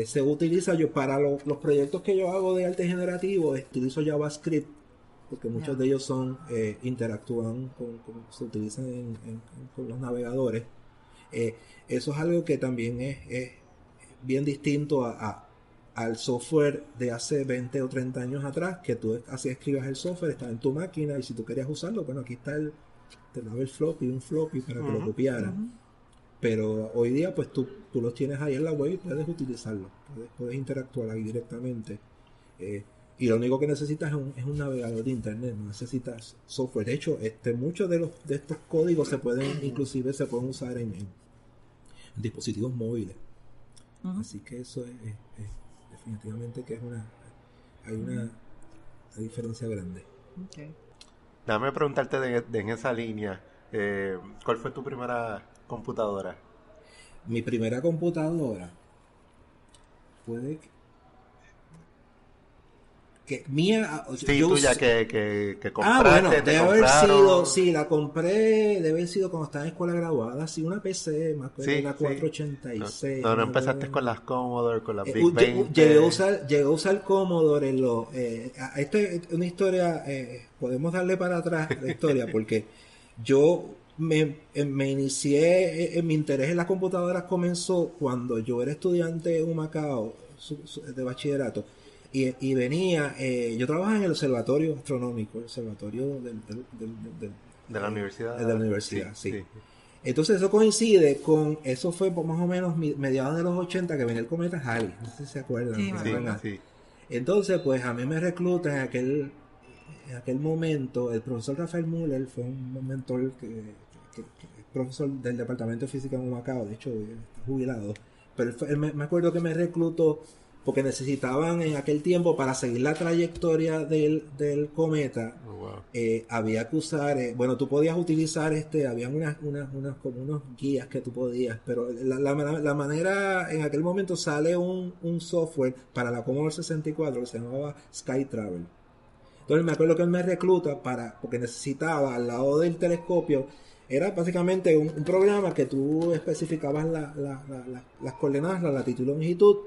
Se utiliza yo para los proyectos que yo hago de arte generativo, utilizo JavaScript, porque muchos de ellos interactúan se utilizan con los navegadores. Eso es algo que también es bien distinto al software de hace 20 o 30 años atrás, que tú así escribas el software, está en tu máquina, y si tú querías usarlo, bueno, aquí está te daba un floppy para que lo copiara. Pero hoy día pues tú los tienes ahí en la web y puedes utilizarlo, puedes interactuar ahí directamente. Y lo único que necesitas es un navegador de internet, no necesitas software. De hecho, muchos de estos códigos se pueden usar en dispositivos móviles. Así que eso es definitivamente que hay una diferencia grande. Okay. Déjame preguntarte en esa línea, ¿cuál fue tu primera computadora? Mi primera computadora puede que mía, tuya que compraste. Bueno, debe haber sido, la compré, debe haber sido cuando estaba en escuela graduada, una PC, más que una 486. No empezaste con las Commodore, con las Big 20. Llegué a usar Commodore en los... esta es una historia, podemos darle para atrás la historia, porque yo me inicié, mi interés en las computadoras comenzó cuando yo era estudiante en Humacao, de bachillerato. Y venía, yo trabajaba en el observatorio astronómico, el observatorio de la universidad. De la universidad, sí. Entonces eso coincide eso fue más o menos mediados de los 80 que venía el cometa Halley, no sé si se acuerdan. Sí. Entonces pues a mí me recluta en aquel momento, el profesor Rafael Müller fue un mentor que profesor del departamento de física en Humacao, de hecho está jubilado, pero él me acuerdo que me reclutó porque necesitaban en aquel tiempo, para seguir la trayectoria del cometa, había que usar, tú podías utilizar, habían como unos guías que tú podías, pero la manera, en aquel momento sale un software para la Commodore 64 que se llamaba Sky Travel. Entonces me acuerdo que él me recluta porque necesitaba, al lado del telescopio, era básicamente un programa que tú especificabas las coordenadas, la latitud y longitud,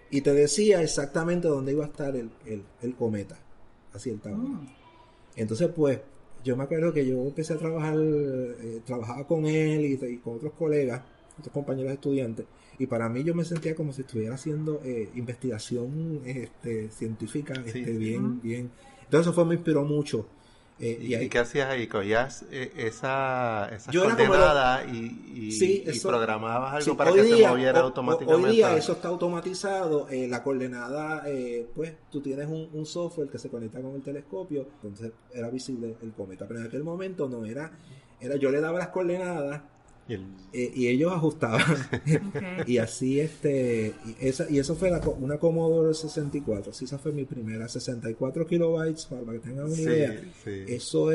y te decía exactamente dónde iba a estar el cometa, así el tabla. Entonces pues yo me acuerdo que yo empecé a trabajaba con él y con otros colegas, otros compañeros estudiantes, y para mí yo me sentía como si estuviera haciendo investigación científica, bien. Entonces eso me inspiró mucho. ¿Y qué hacías ahí? ¿Cogías esas coordenadas y programabas algo para que se moviera automáticamente? Hoy día eso está automatizado. La coordenada, pues tú tienes un software que se conecta con el telescopio, entonces era visible el cometa. Pero en aquel momento no era yo le daba las coordenadas y ellos ajustaban. Okay. Y así y eso fue una Commodore 64. Así esa fue mi primera, 64 kilobytes, para que tengan una idea. Sí. Eso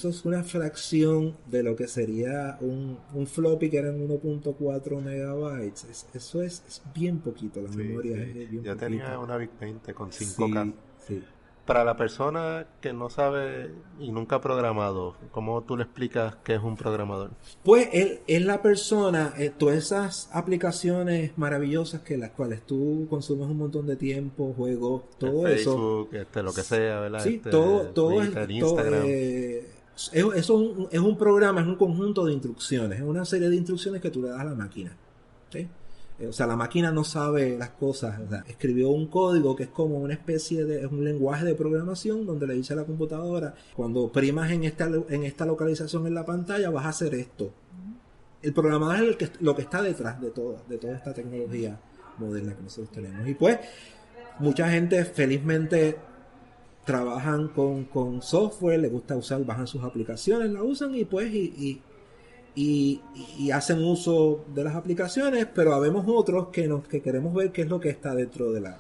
es una fracción de lo que sería un floppy, que eran 1.4 megabytes. Eso es bien poquito, la memoria es bien Yo poquito. Tenía una Big 20 con 5K. Sí. Para la persona que no sabe y nunca ha programado, ¿cómo tú le explicas qué es un programador? Pues él es la persona, todas esas aplicaciones maravillosas que las cuales tú consumes un montón de tiempo, juegos, todo Facebook, eso. Lo que sea, ¿verdad? Sí, todo Twitter, Instagram. Eso es un programa, es un conjunto de instrucciones, es una serie de instrucciones que tú le das a la máquina, ¿sí? O sea, la máquina no sabe las cosas, o sea, escribió un código que es como una especie es un lenguaje de programación donde le dice a la computadora, cuando primas en esta localización en la pantalla vas a hacer esto. El programador es lo que está detrás de toda esta tecnología moderna que nosotros tenemos. Y pues, mucha gente felizmente trabajan con software, les gusta bajan sus aplicaciones, la usan y pues y hacen uso de las aplicaciones, pero habemos otros que queremos ver qué es lo que está detrás de la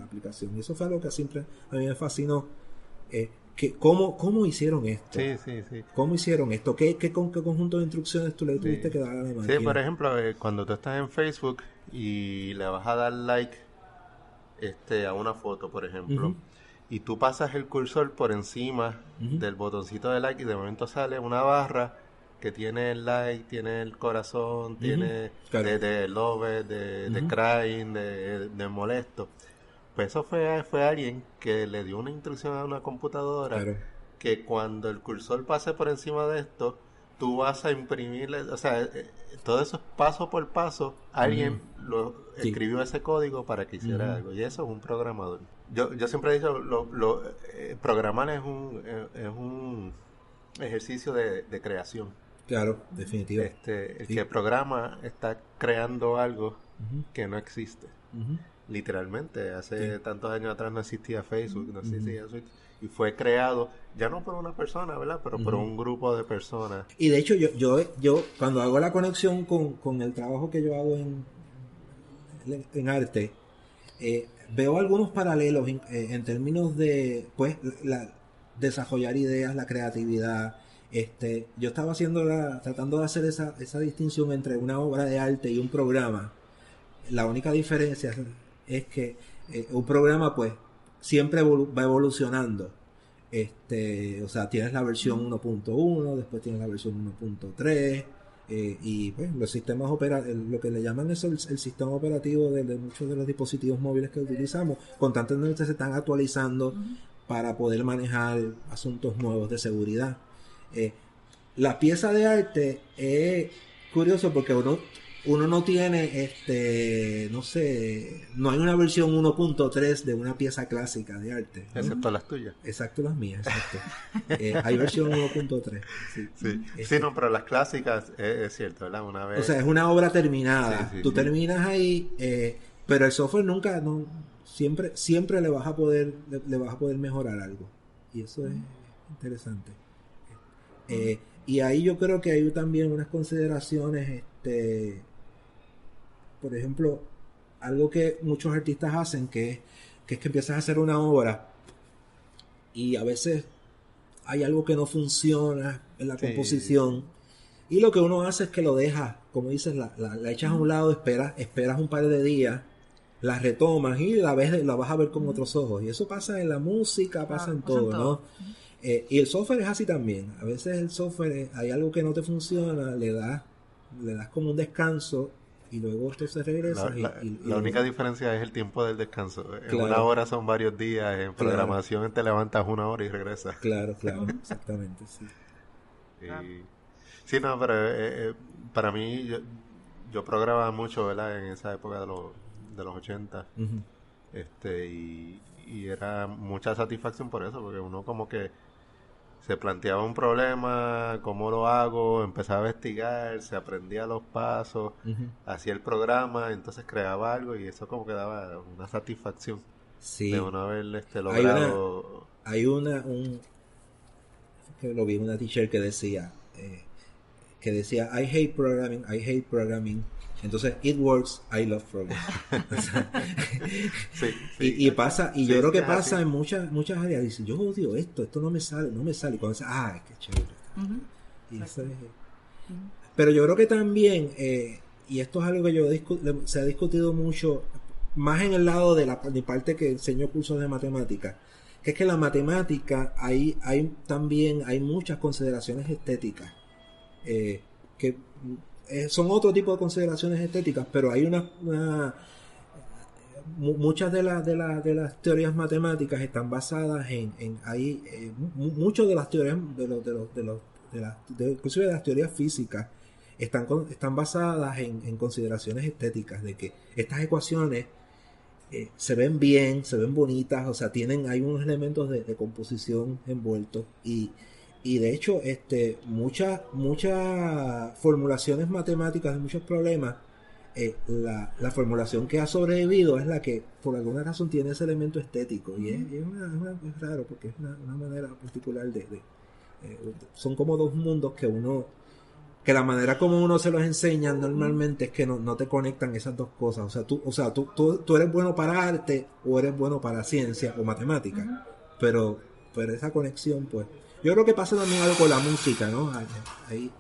aplicación. Y eso fue algo que siempre a mí me fascinó, ¿cómo hicieron esto? Sí. ¿Cómo hicieron esto? ¿Qué conjunto de instrucciones tú le tuviste que dar a la máquina? Sí, por ejemplo, cuando tú estás en Facebook y le vas a dar like a una foto, por ejemplo, y tú pasas el cursor por encima del botoncito de like y de momento sale una barra que tiene el like, tiene el corazón, tiene de love, de crying, de molesto. Pues eso fue alguien que le dio una instrucción a una computadora que cuando el cursor pase por encima de esto, tú vas a imprimirle, o sea, todo eso es paso por paso, alguien escribió ese código para que hiciera algo, y eso es un programador. Yo siempre he dicho, programar es un ejercicio de creación. Claro, definitivo. El que programa está creando algo que no existe. Literalmente, hace tantos años atrás no existía Facebook, no existía Twitter, y fue creado ya no por una persona, ¿verdad? Pero por un grupo de personas. Y de hecho yo cuando hago la conexión con el trabajo que yo hago en arte, veo algunos paralelos en términos de pues desarrollar ideas, la creatividad. Yo estaba tratando de hacer esa distinción entre una obra de arte y un programa. La única diferencia es que un programa pues siempre va evolucionando. O sea, tienes la versión 1.1, después tienes la versión 1.3, y pues los sistemas lo que le llaman eso el sistema operativo de muchos de los dispositivos móviles que utilizamos, constantemente se están actualizando para poder manejar asuntos nuevos de seguridad. La pieza de arte es curioso porque uno no tiene, no sé, no hay una versión 1.3 de una pieza clásica de arte, ¿no? Excepto las tuyas. Exacto, las mías, exacto. Hay versión 1.3. Sí, no, pero las clásicas es cierto, ¿verdad? Una vez... O sea, es una obra terminada. Tú sí. terminas ahí, pero el software nunca, siempre le vas a poder mejorar algo. Y eso es interesante. Y ahí yo creo que hay también unas consideraciones, por ejemplo, algo que muchos artistas hacen, que es que empiezas a hacer una obra y a veces hay algo que no funciona en la composición, y lo que uno hace es que lo dejas, como dices, la echas a un lado, esperas un par de días, la retomas y la vas a ver con otros ojos. Y eso pasa en la música, pasa en todo, ¿no? Y el software es así también. A veces el software, hay algo que no te funciona, le das como un descanso y luego tú se regresas. La única diferencia es el tiempo del descanso. En una hora son varios días, en programación te levantas una hora y regresas. Claro, exactamente, sí. Sí, no, pero para mí, yo programaba mucho, ¿verdad? En esa época de los 80. Y era mucha satisfacción por eso, porque uno como que se planteaba un problema, cómo lo hago, empezaba a investigar, se aprendía los pasos, hacía el programa, entonces creaba algo y eso como que daba una satisfacción de uno haber logrado. Hay que lo vi en una t-shirt que decía I hate programming, entonces it works, I love programming. Y pasa, y yo creo que pasa en muchas áreas. Dicen, yo odio esto no me sale, y cuando dice, qué chévere. Y eso es, pero yo creo que también, y esto es algo que se ha discutido mucho, más en el lado de mi parte que enseño cursos de matemática, que es que la matemática hay muchas consideraciones estéticas, que son otro tipo de consideraciones estéticas, pero hay muchas de las teorías matemáticas están basadas muchas de las teorías inclusive de las teorías físicas están basadas en consideraciones estéticas, de que estas ecuaciones se ven bien, se ven bonitas, o sea, hay unos elementos de composición envueltos, y de hecho muchas formulaciones matemáticas de muchos problemas, la formulación que ha sobrevivido es la que por alguna razón tiene ese elemento estético, y es raro porque es una manera particular son como dos mundos que la manera como uno se los enseña normalmente es que no te conectan esas dos cosas. O sea, tú eres bueno para arte o eres bueno para ciencia o matemática, pero esa conexión, pues yo creo que pasa también algo con la música, ¿no? Ahí,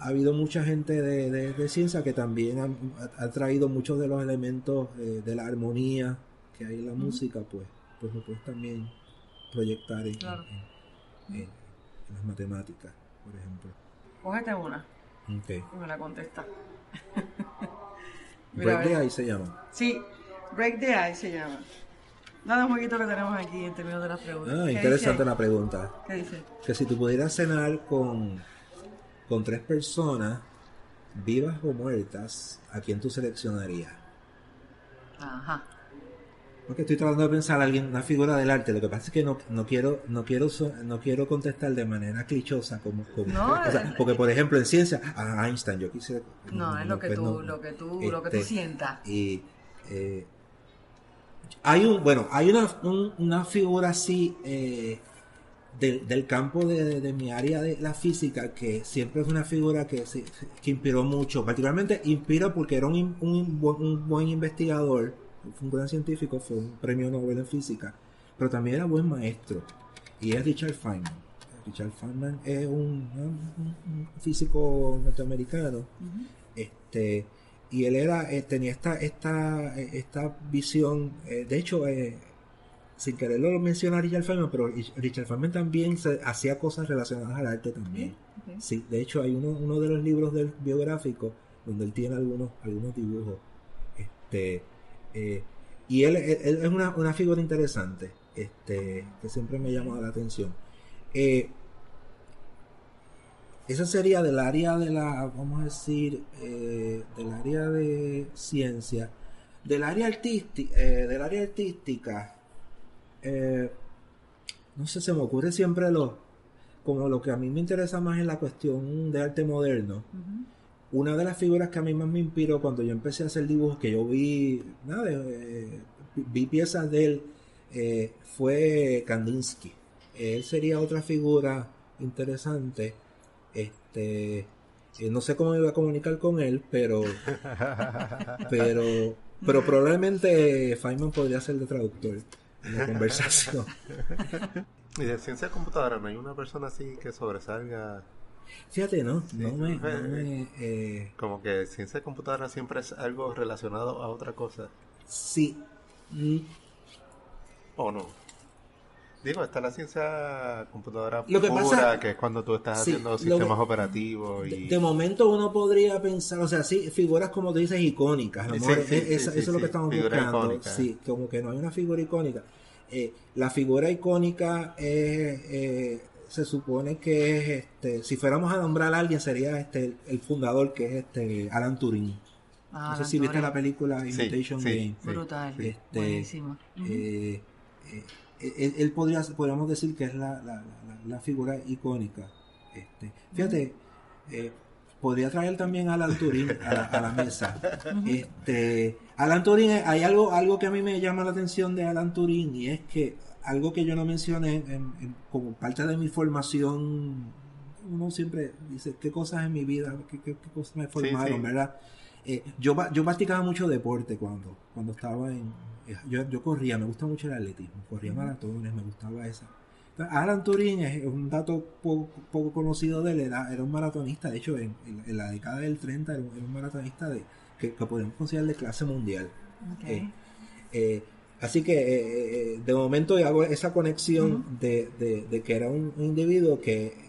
ha habido mucha gente de ciencia que también ha traído muchos de los elementos de la armonía que hay en la música, pues lo puedes también proyectar en las matemáticas, por ejemplo. Cógete una. Ok. Y me la contesta. Break the Ice se llama. Sí, Break the Ice se llama. Nada, un jueguito que tenemos aquí en términos de las preguntas. Interesante la pregunta. ¿Qué dice? Que si tú pudieras cenar con 3 personas, vivas o muertas, ¿a quién tú seleccionarías? Ajá. Porque estoy tratando de pensar en una figura del arte. Lo que pasa es que no quiero contestar de manera clichosa como No, o sea, porque por ejemplo en ciencia, Einstein, yo quise. No, es lo que tú sientas. Y hay una figura así del campo de mi área de la física, que siempre es una figura que inspiró mucho. Particularmente inspira porque era un buen investigador, fue un gran científico, fue un premio Nobel en física, pero también era buen maestro, y es Richard Feynman. Richard Feynman es un físico norteamericano. Y él tenía esta visión, de hecho, sin quererlo menciona Richard Feynman, pero Richard Feynman también hacía cosas relacionadas al arte también. Okay. Sí, de hecho hay uno de los libros del biográfico donde él tiene algunos dibujos. Y él es una figura interesante, que siempre me ha llamado la atención. Eso sería del área de vamos a decir, del área de ciencia. Del área artística, no sé, se me ocurre siempre como lo que a mí me interesa más en la cuestión de arte moderno. Uh-huh. Una de las figuras que a mí más me inspiró cuando yo empecé a hacer dibujos, que yo vi piezas de él, fue Kandinsky. Él sería otra figura interesante. No sé cómo me iba a comunicar con él, pero probablemente Feynman podría ser de traductor en la conversación. Y de ciencia de computadora, ¿no hay una persona así que sobresalga? Fíjate, ¿no? Sí, no me como que ciencia de computadora siempre es algo relacionado a otra cosa. Sí. ¿O no? Digo, está la ciencia computadora pura, que es cuando tú estás haciendo sistemas operativos. Y... De momento uno podría pensar, o sea, sí, figuras como tú dices, icónicas. A lo mejor eso es lo que estamos buscando. Icónica. Sí, como que no hay una figura icónica. La figura icónica se supone que es, si fuéramos a nombrar a alguien, sería el fundador, que es Alan Turing. No sé si viste la película Imitation Game. Brutal, buenísimo. Él podríamos decir que es la figura icónica. Fíjate, podría traer también a Alan Turing a la mesa. Alan Turing, hay algo que a mí me llama la atención de Alan Turing, y es que algo que yo no mencioné como parte de mi formación. Uno siempre dice qué cosas en mi vida, qué cosas me formaron, ¿verdad? Yo practicaba mucho deporte cuando estaba yo corría, me gusta mucho el atletismo, corría maratones, me gustaba esa. Entonces, Alan Turing es un dato poco conocido de él, era un maratonista. De hecho en la década del 30 era un maratonista que podemos considerar de clase mundial. Okay. Así que de momento hago esa conexión de que era un individuo que,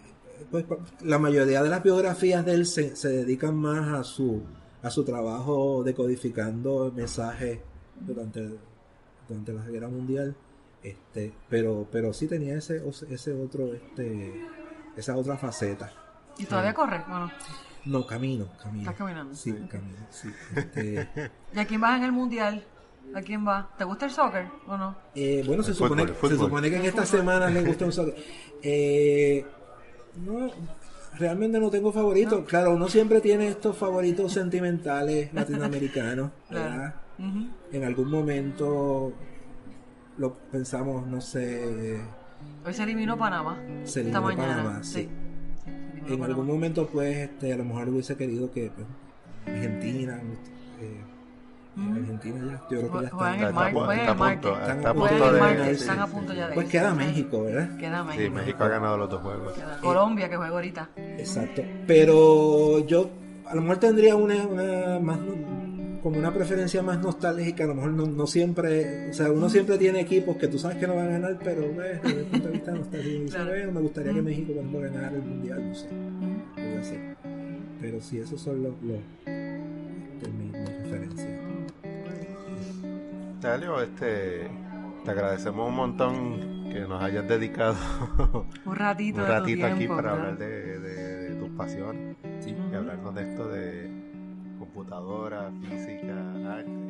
pues, la mayoría de las biografías de él se dedican más a su trabajo decodificando mensajes durante la Guerra Mundial, pero sí tenía esa otra faceta. ¿Y todavía corre o no? No, camino. ¿Estás caminando? Sí, camino, sí. ¿Y a quién vas en el Mundial? ¿A quién va? ¿Te gusta el soccer o no? Bueno, se supone que en esta semana les gusta el soccer. No, realmente no tengo favoritos. No. Claro, uno siempre tiene estos favoritos sentimentales latinoamericanos, ¿verdad? Uh-huh. En algún momento lo pensamos, no sé. Hoy se eliminó Panamá. Se eliminó Panamá, sí. En algún momento, pues, a lo mejor hubiese querido que, pues, Argentina ya, yo creo que ya están a punto ya de pues queda México, ¿verdad? Queda México. Sí, México ha ganado los 2 juegos. Colombia, que juega ahorita. Exacto. Pero yo a lo mejor tendría una más como una preferencia más nostálgica, a lo mejor no siempre, o sea, uno siempre tiene equipos que tú sabes que no van a ganar, pero desde el punto de vista nostálgico, claro. Me gustaría que México por ejemplo ganara el mundial, no sé, puede ser. Pero sí, esos son mis referencias. Dalio, te agradecemos un montón que nos hayas dedicado un ratito tiempo, aquí para ¿verdad? hablar de tus pasiones, sí. Y hablarnos de esto de computadora, física, arte.